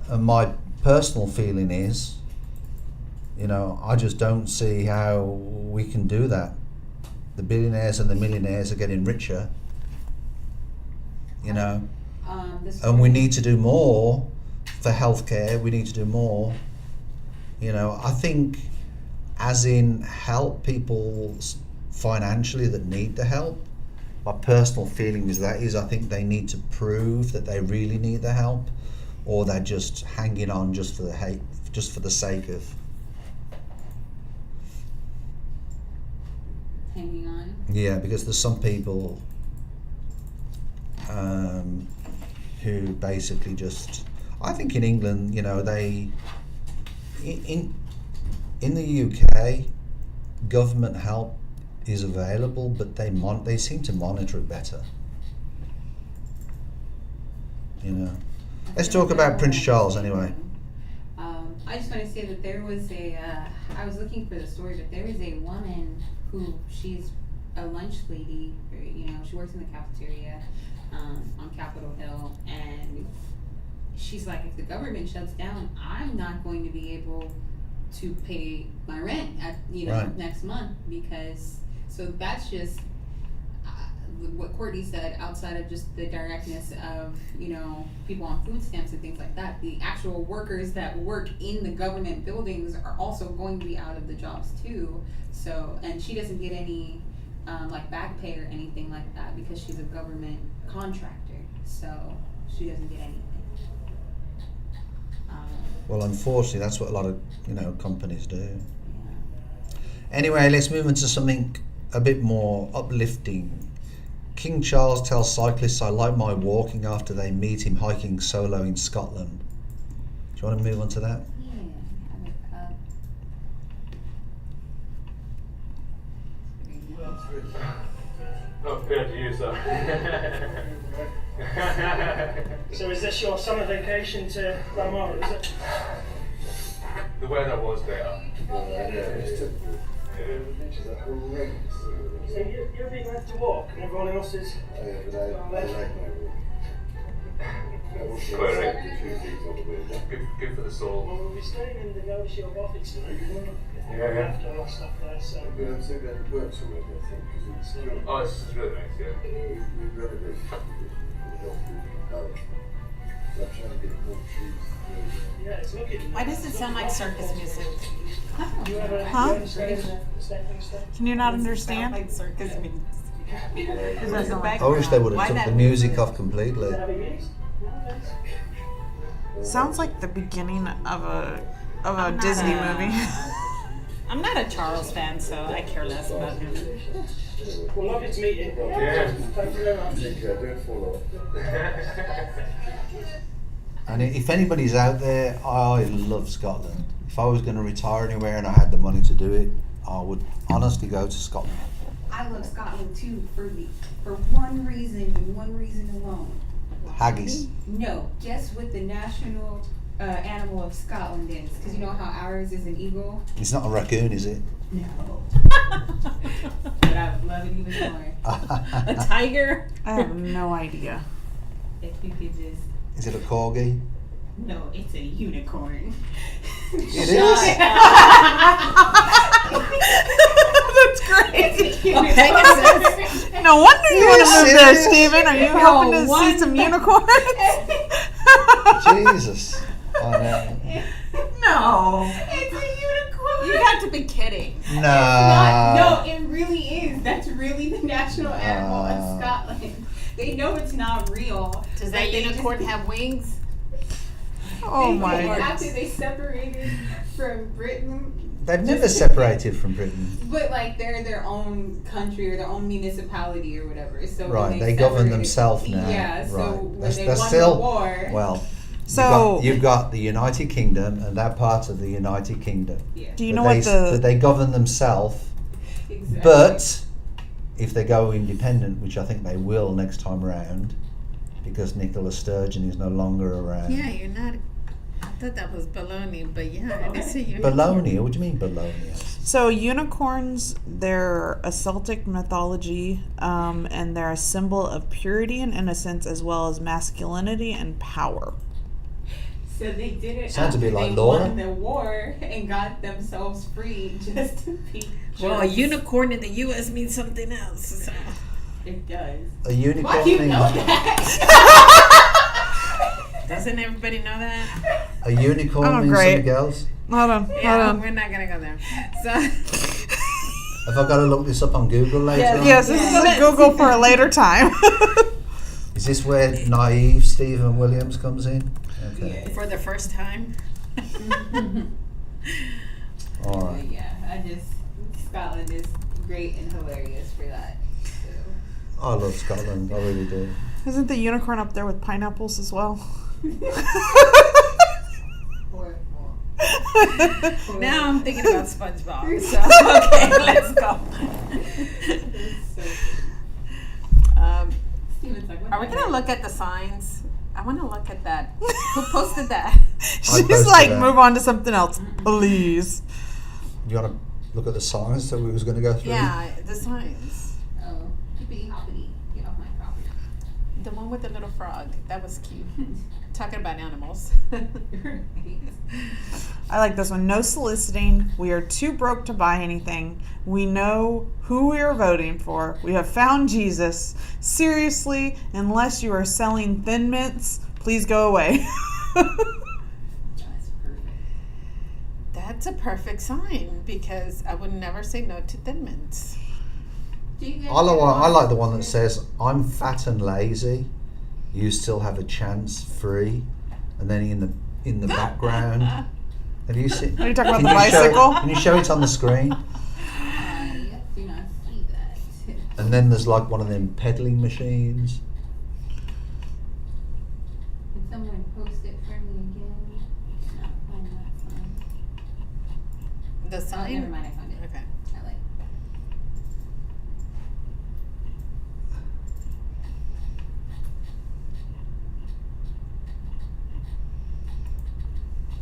And my personal feeling is, you know, I just don't see how we can do that. The billionaires and the millionaires are getting richer, you know. And we need to do more for healthcare. We need to do more. You know, I think as in help people financially that need the help. My personal feeling is I think they need to prove that they really need the help, or they're just hanging on just for the sake of hanging on. Yeah, because there's some people who basically just. I think in England, you know, they in the UK, government help is available, but they seem to monitor it better. You know. Let's talk about Prince Charles anyway. I just want to say that there was I was looking for the story, but there is a woman who she's a lunch lady. You know, she works in the cafeteria on Capitol Hill, and she's like, if the government shuts down, I'm not going to be able to pay my rent at Right. next month, because so that's just what Courtney said, outside of just the directness of, you know, people on food stamps and things like that, the actual workers that work in the government buildings are also going to be out of the jobs too. So, and she doesn't get any like back pay or anything like that because she's a government contractor, so she doesn't get anything. Well, unfortunately, that's what a lot of, you know, companies do. Yeah. Anyway, let's move into something a bit more uplifting. King Charles tells cyclists, I like my walking after they meet him hiking solo in Scotland. Do you want to move on to that? Not prepared to use that. So is this your summer vacation to Balmoral, is it? The weather was better. So you're being left to walk and everyone else is Quite right. Good for the soul. Well, we'll be staying in the Guerra office Yeah. after our stuff there, so Oh, this is really nice, yeah. yeah, it's looking. Why does it sound like circus music? You ever Huh? stay in the stepping stuff? Can you not Sound understand? like circus music. I wish they would have took the music off completely. Have you used? Sounds like the beginning of a I'm not Disney a- movie. I'm not a Charles fan, so I care less about him. Well, lovely to meet you. Yeah. Thank you very much. And if anybody's out there, I love Scotland. If I was going to retire anywhere and I had the money to do it, I would honestly go to Scotland. I love Scotland too for one reason and one reason alone. Haggis. No, just what the national animal of Scotland is, because you know how ours is an eagle. It's not a raccoon, is it? No. But I would love it even more A tiger? I have no idea. if you could just. Is it a corgi? No, it's a unicorn. It is. That's great. Okay. No wonder you want to Yes, move it there, is. Stephen. Are you No hoping to see wonder. some unicorns? Jesus. I know. No. It's a unicorn. You got to be kidding. Nah. No, it really is. That's really the national animal of Scotland. They know it's not real. Does but that they unicorn just- have wings? Oh they- my After goodness. they separated from Britain, They've never separated from Britain. But like they're their own country or their own municipality or whatever. So Right, when they govern separated- themselves now. Yeah. So Right. when That's they won still the war. well. So you've got the United Kingdom, and they're part of the United Kingdom. Yeah. do you But know what But the they govern themselves. Exactly. But if they go independent, which I think they will next time around, because Nicola Sturgeon is no longer around. Yeah, you're not. I thought that was baloney, but yeah, I did see you. Bologna? What do you mean bologna? So unicorns, they're a Celtic mythology, and they're a symbol of purity and innocence, as well as masculinity and power. So they did it Sounds a after bit like they Laura. won the war and got themselves free just to be Well, a jerks. unicorn in the U.S. means something else. So. It does. A unicorn Why do you means know that? Doesn't everybody know that? a unicorn Oh, means great. something else. Hold on, Yeah, we're not gonna go there. So. Have I got to look this up on Google later on? Yes, this is a Google for a later time. Is this where naive Stephen Williams comes in? Okay. For the first time. All But right. yeah, Scotland is great and hilarious for that. So. I love Scotland. I really do. Isn't the unicorn up there with pineapples as well? Horrible. Now I'm thinking about SpongeBob. So okay, let's go. Steven's like, what Are we the gonna heck? look at the signs? I want to look at that. Who posted that? She's posted like, that. move on to something else, please. You want to look at the signs that we was going to go through? Yeah, the signs. Oh, hippity hoppity, get off my property. The one with the little frog. That was cute. Talking about animals. I like this one. No soliciting. We are too broke to buy anything. We know who we are voting for. We have found Jesus. Seriously, unless you are selling Thin Mints, please go away. That's perfect. That's a perfect sign because I would never say no to Thin Mints. Do you guys I like get the one that says, "I'm fat and lazy. You still have a chance, free." And then in the background, have you seen? Are you talking about Can the you bicycle? Can you show it on the screen? I do not see that. And then there's like one of them peddling machines. Can someone post it for me again? I cannot find that sign. The Oh, sign? never mind, I found it. Okay. I like it.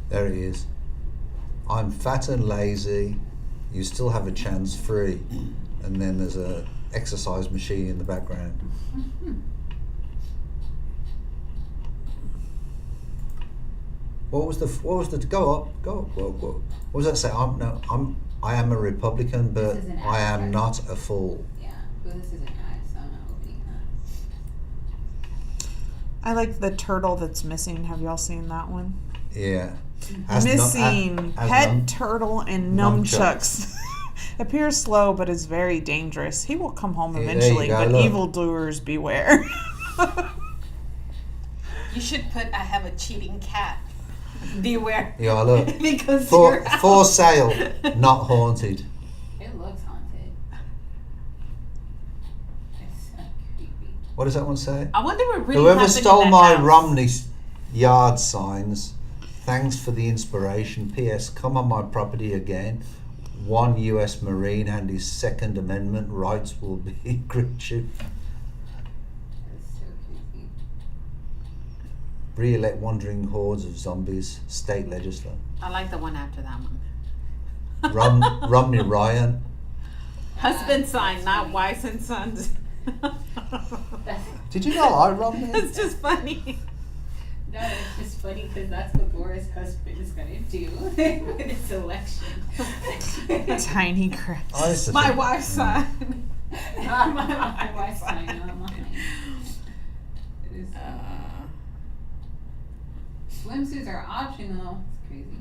There it is. I'm fat and lazy. You still have a chance, free. And then there's a exercise machine in the background. What was the go up. What was that say? I am a Republican, but This is an I am ad. not a fool. Yeah, but this is an ad, so I'm not opening that. I like the turtle that's missing. Have y'all seen that one? Yeah. Missing as pet num- turtle and nunchucks. nunchucks. Appears slow, but is very dangerous. He will come home Yeah, there you eventually, go, but look. evildoers beware. You should put I have a cheating cat. Beware. Yeah, look. Because For you're out. for sale, not haunted. It looks haunted. It's so creepy. What does that one say? I wonder what really Whoever happened in stole that my house. Romney's yard signs, thanks for the inspiration. P.S. Come on my property again. One U.S. Marine and his Second Amendment rights will be granted. It's so creepy. Re-elect wandering hordes of zombies. State legislature. I like the one after that one. Romney Ryan. Husband sign, not wives and sons. Did you not like Romney? It's just funny. No, it's just funny because that's what Laura's husband is going to do with this election. Tiny crap. I used to My think- wife's son. Not my wife's sign, not mine. It is. Swimsuits are optional. It's crazy.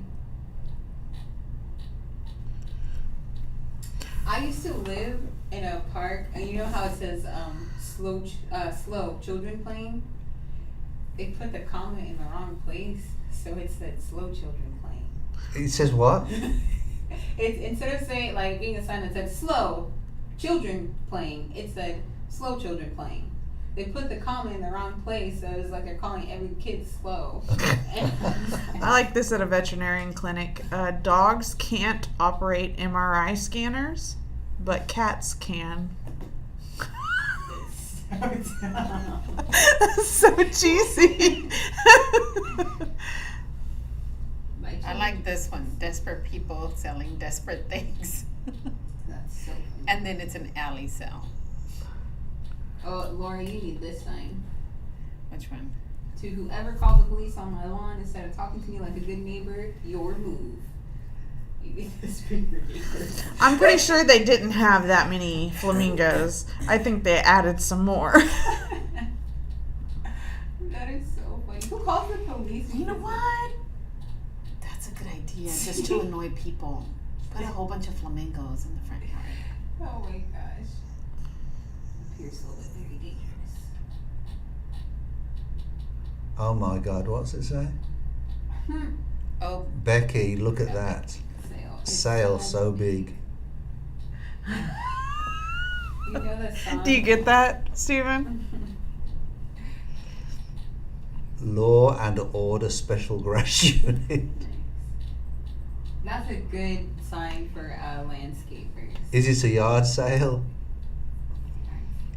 I used to live in a park, and you know how it says slow children playing? They put the comma in the wrong place, so it said slow children playing. It says what? It's instead of saying like being a sign that said slow children playing, it said slow children playing. They put the comma in the wrong place, so it was like they're calling every kid slow. I like this at a veterinarian clinic. Dogs can't operate MRI scanners, but cats can. So cheesy. I like this one. Desperate people selling desperate things. That's so funny. And then it's an alley sale. Oh, Laura, you need this sign. Which one? To whoever called the police on my lawn instead of talking to me like a good neighbor, your move. You need this for your neighbors. I'm pretty sure they didn't have that many flamingos. I think they added some more. That is so funny. Who calls the police? You know what? That's a good idea. Just to annoy people. Put a whole bunch of flamingos in the front yard. Oh my gosh. Appears a little bit very dangerous. Oh my God, what's it say? Oh, Becky, look at that. Sail so big. You know that song? Do you get that, Stephen? Law and Order Special Grass Unit. That's a good sign for landscapers. Is it a yard sale?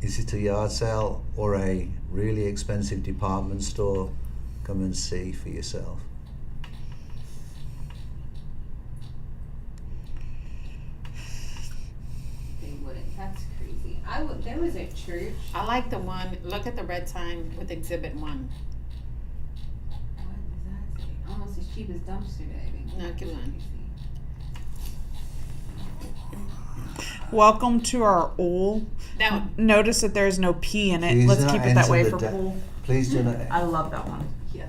Is it a yard sale or a really expensive department store? Come and see for yourself. They wouldn't. That's crazy. There was a church. I like the one. Look at the red sign with Exhibit 1. What does that say? Almost as cheap as dumpster diving. No, give it on. Welcome to our ool. That one. Notice that there's no P in it. Please Let's do not keep it that enter way the for pool. Please do not. I love that one. Yuck.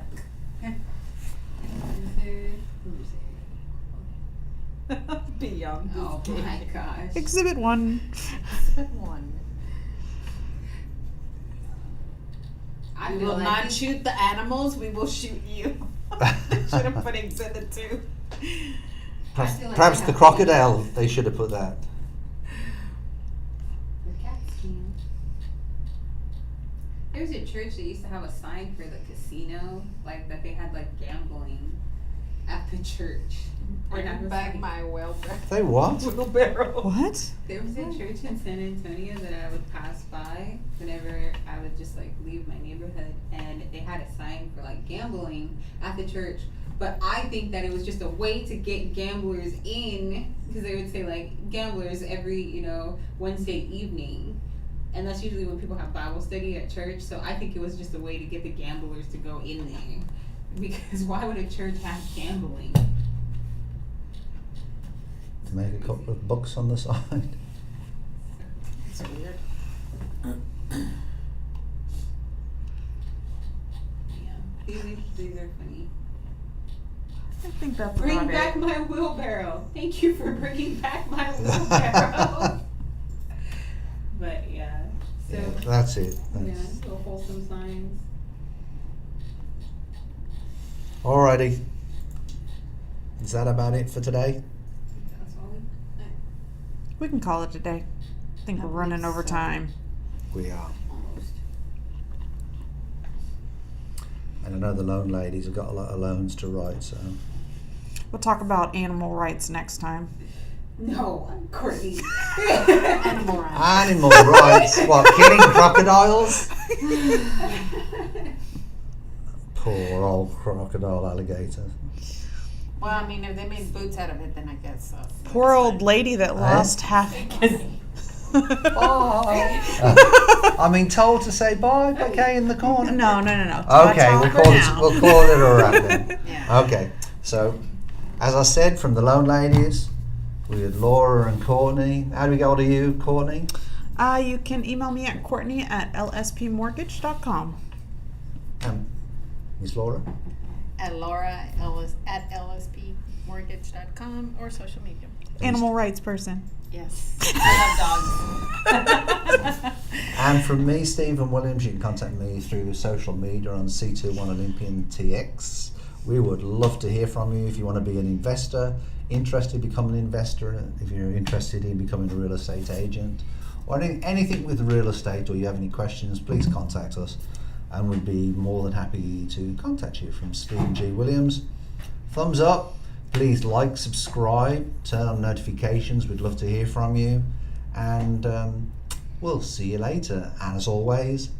Beyond. Oh my gosh. Exhibit 1. Exhibit 1. I We feel will like not this- shoot the animals. We will shoot you. Should have put Exhibit 2. Perhaps, feel like perhaps I the have- crocodile, they should have put that. The cats can. There was a church that used to have a sign for the casino, like that they had like gambling at the church. And I Bring was back like- my They what? wheelbarrow. What? There was a church in San Antonio that I would pass by whenever I would just like leave my neighborhood, and they had a sign for like gambling at the church. But I think that it was just a way to get gamblers in, because they would say like gamblers every Wednesday evening, and that's usually when people have Bible study at church. So I think it was just a way to get the gamblers to go in there, because why would a church have gambling? To make a couple of bucks on the side. It's weird. Yeah, these are funny. I think that's Bring about back it. my wheelbarrow. Thank you for bringing back my wheelbarrow. But yeah, so Yeah, that's it. yeah, That's... little wholesome signs. Alrighty. Is that about it for today? That's all We can call it a day. I think we're running over time. We are. almost. And I know the loan ladies have got a lot of loans to write, so. We'll talk about animal rights next time. No, Courtney. Animal rights. Animal rights? What, killing crocodiles? Poor old crocodile alligator. Well, I mean, if they made boots out of it, then I guess so. Poor old lady that lost half. I mean, told to say bye, Becky in the corner. No. Okay, Ta-ta we'll for call now. it a wrap then. Yeah. Okay, so as I said, from the Lone Ladies, we had Laura and Courtney. How do we get hold of you, Courtney? You can email me at Courtney@lspmortgage.com. Miss Laura? At Laura Ellis at lspmortgage.com or social media. Animal rights person. Yes. I love dogs. And from me, Stephen Williams, you can contact me through social media on C21 Olympian TX We would love to hear from you if you want to be an investor, interested in becoming an investor, if you're interested in becoming a real estate agent, or anything with real estate, or you have any questions, please contact us and we'd be more than happy to contact you. From Steve G. Williams, thumbs up, please like, subscribe, turn on notifications, we'd love to hear from you, and we'll see you later. And as always,